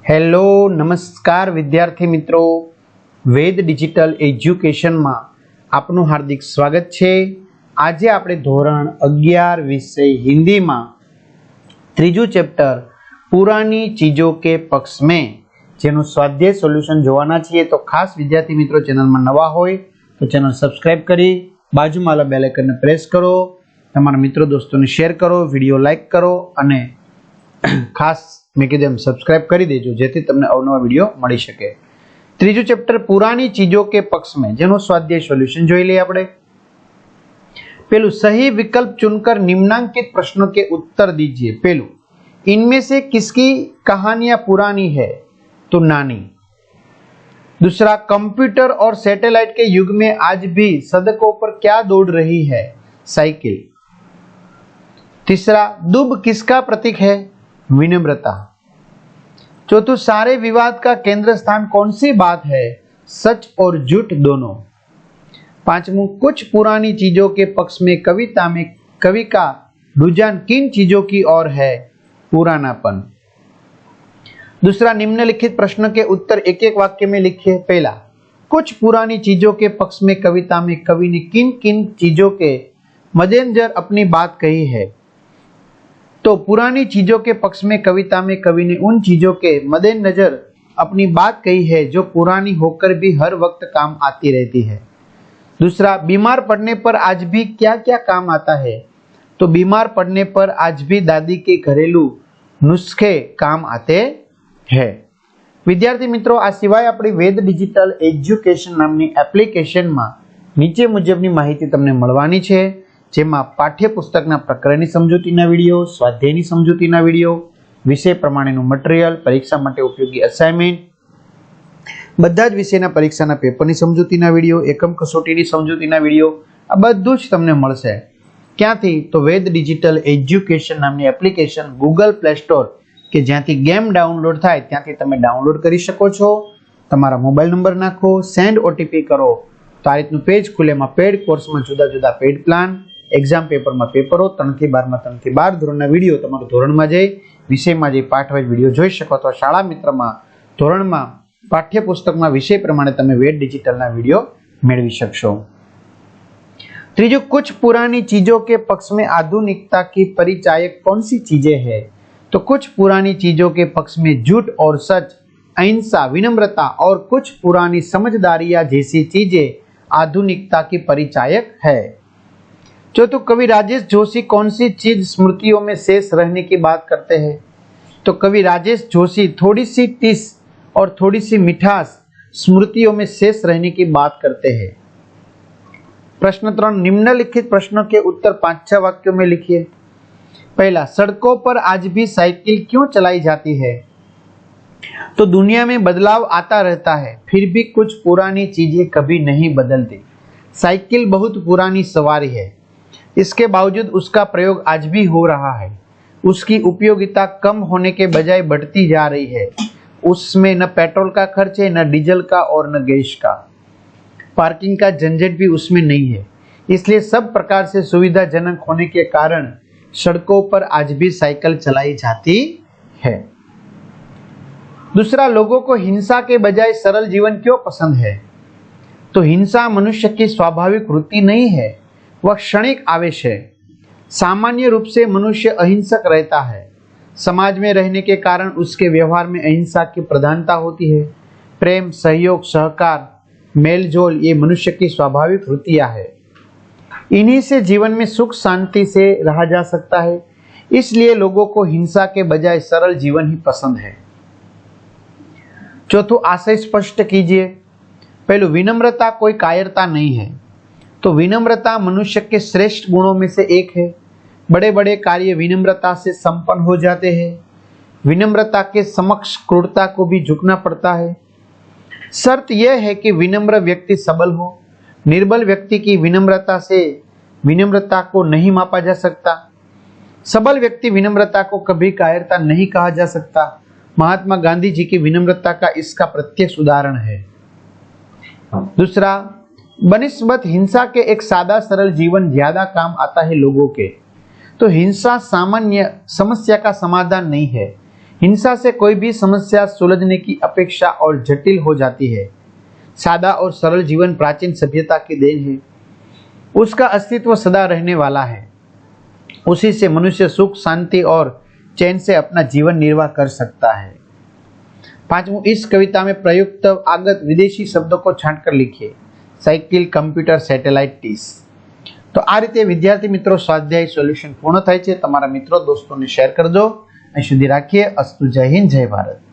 Hello नमस्कार विद्यार्थी मित्रों, वेद डिजिटल एज्युकेशन में आपનું हार्दिक स्वागत है। आज આપણે ધોરણ 11 विषय हिंदी में ત્રીજું ચેપ્ટર पुरानी चीजों के पक्ष में જેનું સ્વાધ્યાય સોલ્યુશન જોવાના છીએ। તો ખાસ વિદ્યાર્થી મિત્રો ચેનલ માં નવા હોય તો ચેનલ સબસ્ક્રાઇબ કરી બાજુમાં વાળા બેલ આઇકનને પ્રેસ કરો, તમારા મિત્રો દોસ્તોને શેર કરો, વિડિયો લાઈક કરો અને ખાસ मैं कीधु एम सब्सक्राइब कर दीजिए जेथी तमने अवनवा वीडियो मळी शके। त्रीजु चेप्टर पुरानी चीजों के पक्ष में जेनो स्वाध्याय सोल्यूशन जोई लईए आपणे। पेलू सही विकल्प चुनकर निम्नांकित प्रश्नों के उत्तर दीजिए। पेलू इनमें से किसकी कहानियां पुरानी है? तो नानी। दूसरा, कंप्यूटर और सैटेलाइट के युग में आज भी सड़कों पर क्या दौड़ रही है? साइकिल। तीसरा, दुब किसका प्रतीक है? विनम्रता। चौथु, सारे विवाद का केंद्र स्थान कौन सी बात है? सच और झूठ दोनों। पांचवू, कुछ पुरानी चीजों के पक्ष में कविता में कवि का रुझान किन चीजों की ओर है? पुरानापन। दूसरा, निम्नलिखित प्रश्न के उत्तर एक एक वाक्य में लिखिए। पहला, कुछ पुरानी चीजों के पक्ष में कविता में कवि ने किन किन चीजों के मद्देनजर अपनी बात कही है? तो पुरानी चीजों के पक्ष में कविता में कवि ने उन चीजों के मद्देनजर अपनी बात कही है जो पुरानी होकर भी हर वक्त काम आती रहती है। दूसरा, बीमार पड़ने पर आज भी क्या क्या काम आता है? तो बीमार पड़ने पर आज भी दादी के घरेलू नुस्खे काम आते हैं। विद्यार्थी मित्रों, आ सिवाय अपनी वेद डिजिटल एज्युकेशन नामनी एप्लिकेशन में नीचे मुजबनी माहिती तमने मळवानी छे, जेमां पाठ्यपुस्तकना प्रकरणनी समजूतीना विडियो, स्वाध्यायनी समजूतीना विडियो, विषय प्रमाणेनुं मटीरियल, परीक्षा माटे उपयोगी असाइनमेंट, बधा ज विषयना परीक्षाना पेपरनी समजूतीना विडियो, एकम कसोटीनी समजूतीना विडियो, आ बधुं ज तमने मळशे। क्यांथी? तो वेद डिजिटल एज्युकेशन नामनी एप्लिकेशन गूगल प्ले स्टोर के ज्यांथी गेम डाउनलॉड थाय त्यांथी तमे डाउनलॉड करी शको छो। तमारा मोबाइल नंबर नाखो, सेंड ओटीपी करो तो आ रीतनुं पेज खुले। एमां पेड कोर्स में जुदा जुदा पेड प्लान, एक्जाम पेपर में पेपरों 3 થી 12 में 3 થી 12 ધોરણના વિડિયો તમારું ધોરણમાં જઈ વિષયમાં જઈ પાઠવાઇઝ વિડિયો જોઈ શકો। તો શાળા મિત્રમાં ધોરણમાં પાઠ્યપુસ્તકમાં વિષય પ્રમાણે તમે વેદ ડિજિટલના વિડિયો મેળવી શકશો। ત્રીજું, कुछ पुरानी चीजों के पक्ष में आधुनिकता की परिचायक कौन सी चीजें हैं? तो कुछ पुरानी चीजों के पक्ष में झूठ और सच, अहिंसा, विनम्रता और कुछ पुरानी समझदारियां जैसी चीजें आधुनिकता की परिचायक है। चौथु, कवि राजेश जोशी कौन सी चीज स्मृतियों में शेष रहने की बात करते हैं? तो कवि राजेश जोशी थोड़ी सी टीस और थोड़ी सी मिठास स्मृतियों में शेष रहने की बात करते हैं। प्रश्न 3, निम्नलिखित प्रश्नों के उत्तर 5-6 वाक्यों में लिखिए। पहला, सड़कों पर आज भी साइकिल क्यों चलाई जाती है? तो दुनिया में बदलाव आता रहता है, फिर भी कुछ पुरानी चीजें कभी नहीं बदलती। साइकिल बहुत पुरानी सवारी है, इसके बावजूद उसका प्रयोग आज भी हो रहा है। उसकी उपयोगिता कम होने के बजाय बढ़ती जा रही है। उसमें न पेट्रोल का खर्च है, न डीजल का और न गैस का। पार्किंग का झंझट भी उसमें नहीं है, इसलिए सब प्रकार से सुविधाजनक होने के कारण सड़कों पर आज भी साइकिल चलाई जाती है। दूसरा, लोगों को हिंसा के बजाय सरल जीवन क्यों पसंद है? तो हिंसा मनुष्य की स्वाभाविक वृत्ति नहीं है, वह क्षणिक आवेश है। सामान्य रूप से मनुष्य अहिंसक रहता है। समाज में रहने के कारण उसके व्यवहार में अहिंसा की प्रधानता होती है। प्रेम, सहयोग, सहकार, मेलजोल ये मनुष्य की स्वाभाविक वृत्तियां है। इन्हीं से जीवन में सुख शांति से रहा जा सकता है, इसलिए लोगों को हिंसा के बजाय सरल जीवन ही पसंद है। चौथो, आशय स्पष्ट कीजिए। पहलू, विनम्रता कोई कायरता नहीं है। तो विनम्रता मनुष्य के श्रेष्ठ गुणों में से एक है। बड़े बड़े कार्य विनम्रता से संपन्न हो जाते हैं। विनम्रता के समक्ष क्रूरता को भी झुकना पड़ता है। शर्त यह है कि विनम्र व्यक्ति सबल हो। निर्बल व्यक्ति की विनम्रता को नहीं मापा जा सकता। सबल व्यक्ति विनम्रता को कभी कायरता नहीं कहा जा सकता। महात्मा गांधी जी की विनम्रता का इसका प्रत्यक्ष उदाहरण है। दूसरा, बनिस्बत हिंसा के एक सादा सरल जीवन ज्यादा काम आता है लोगों के। तो हिंसा सामान्य समस्या का समाधान नहीं है। हिंसा से कोई भी समस्या सुलझने की अपेक्षा और जटिल हो जाती है। सादा और सरल जीवन प्राचीन सभ्यता की देन है। उसका अस्तित्व सदा रहने वाला है। उसी से मनुष्य सुख, शांति और चैन से अपना जीवन निर्वाह कर सकता है। पांचवं, इस कविता में प्रयुक्त आगत विदेशी शब्दों को छांटकर लिखिए। साइकिल, कम्प्यूटर, सेटेलाइट, टीस। तो आ रीते विद्यार्थी मित्रों स्वाध्याय सोल्यूशन पूर्ण थाय छे। तमारा मित्रों दोस्तों ने शेर करजो। અહીં સુધી રાખીએ। અસ્તુ, જય હિન્દ, જય ભારત।